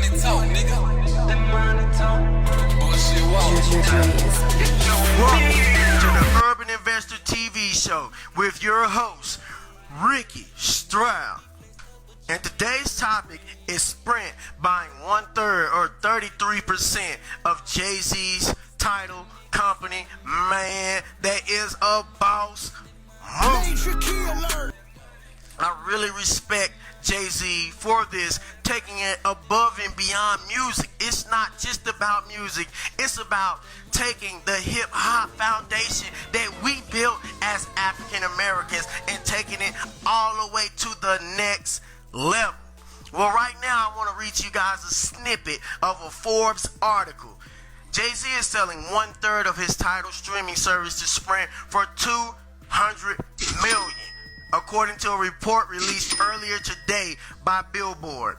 money talk, nigga. That money talk. Bullshit walk. Welcome to the Urban Investor TV show with your host, Ricky Stroud. And today's topic is Sprint buying 1/3 or 33% of Jay Z's Tidal company. Man, that is a boss move. I really respect Jay Z for this, taking it above and beyond music. It's not just about music. It's about taking the hip hop foundation that we built as African Americans and taking it all the way to the next level. Well, right now I want to read you guys a snippet of a Forbes article. Jay Z is selling 1/3 of his Tidal streaming service to Sprint for $200 million. According to a report released earlier today by Billboard.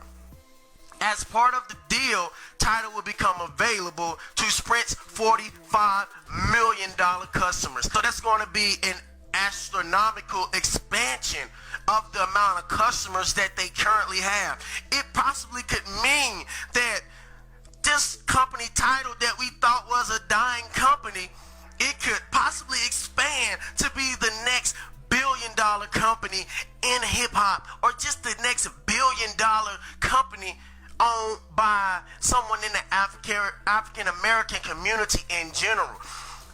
As part of the deal, Tidal will become available to Sprint's $45 million customers. So that's going to be an astronomical expansion of the amount of customers that they currently have. It possibly could mean that this company Tidal that we thought was a dying company, it could possibly expand to be the next billion-dollar company in hip-hop, or just the next billion-dollar company owned by someone in the African-American community in general.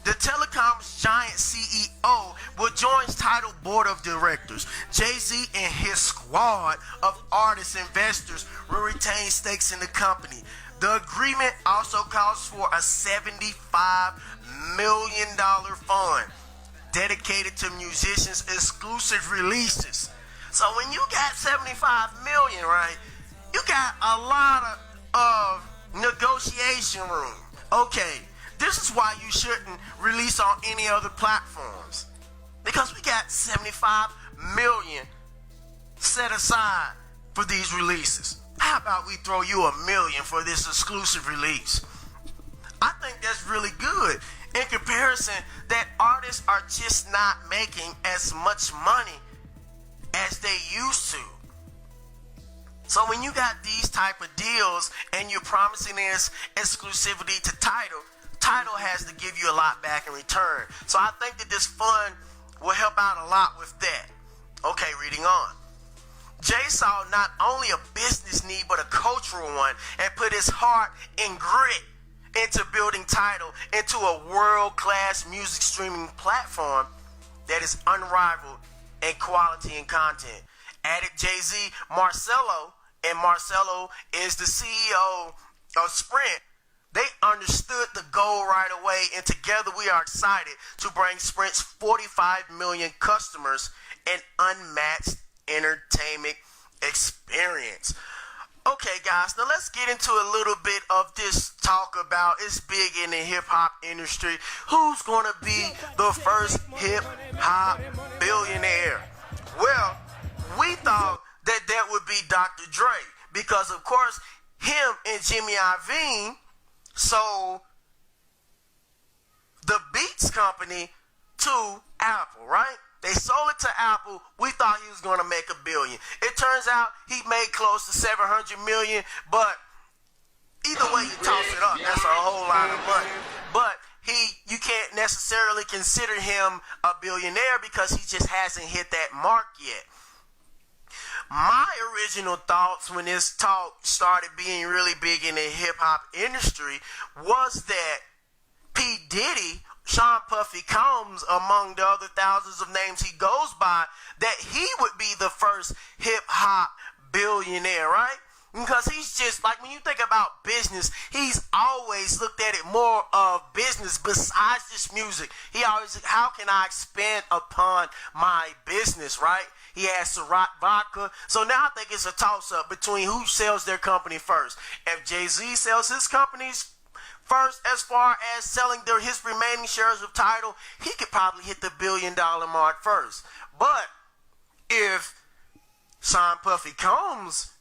The telecoms giant CEO will join Tidal board of directors. Jay Z and his squad of artists investors will retain stakes in the company. The agreement also calls for a $75 million fund dedicated to musicians' exclusive releases. So when you got $75 million, right, you got a lot of negotiation room. Okay, this is why you shouldn't release on any other platforms, because we got $75 million set aside for these releases. How about we throw you $1 million for this exclusive release? I think that's really good. In comparison, that artists are just not making as much money as they used to. So when you got these type of deals and you're promising this exclusivity to Tidal has to give you a lot back in return. So I think that this fund will help out a lot with that. Okay, reading on. Jay saw not only a business need but a cultural one and put his heart and grit into building Tidal into a world-class music streaming platform that is unrivaled in quality and content. Added Jay Z, Marcelo is the CEO of Sprint. They understood the goal right away, and together we are excited to bring Sprint's 45 million customers an unmatched entertainment experience. Okay, guys, now let's get into a little bit of this talk about it's big in the hip-hop industry. Who's going to be the first hip-hop billionaire? Well, we thought that would be Dr. Dre, because, of course, him and Jimmy Iovine sold the Beats company to Apple, right? They sold it to Apple. We thought he was going to make $1 billion. It turns out he made close to $700 million, but either way you toss it up, that's a whole lot of money. But you can't necessarily consider him a billionaire because he just hasn't hit that mark yet. My original thoughts when this talk started being really big in the hip-hop industry was that P-Diddy, Sean Puffy Combs, among the other thousands of names he goes by, that he would be the first hip-hop billionaire, right? Because he's just, like, when you think about business, he's always looked at it more of business besides just music. He always, how can I expand upon my business, right? He has Ciroc vodka. So now I think it's a toss-up between who sells their company first. If Jay Z sells his companies first, as far as selling his remaining shares of Tidal, he could probably hit the $1 billion mark first. But if Sean Puffy Combs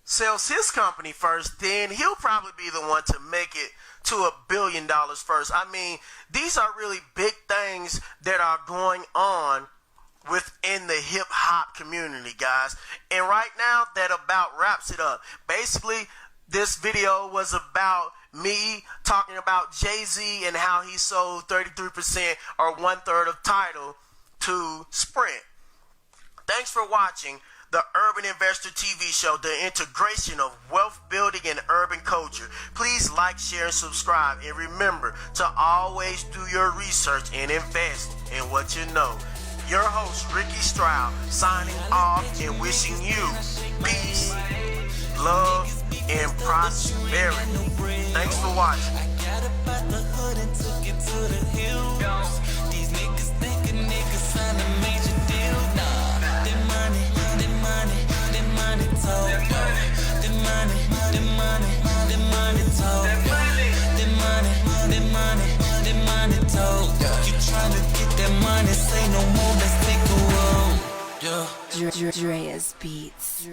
sells his company first, then he'll probably be the one to make it to $1 billion first. I mean, these are really big things that are going on within the hip-hop community, guys. And right now, that about wraps it up. Basically, This video was about me talking about Jay Z and how he sold 33% or 1/3 of Tidal to Sprint. Thanks for watching the Urban Investor TV show, the integration of wealth building and urban culture. Please like, share, and subscribe. And remember to always do your research and invest in what you know. Your host, Ricky Stroud, signing off and wishing you peace, love, and prosperity. Thanks for watching. I got up out the hood and took it to the hills. These niggas think a nigga signed a major deal. Nah, that money talk. That money talk. That money talk. You tryna get that money, say no more, let's take a walk. Yeah. Drea's Beats.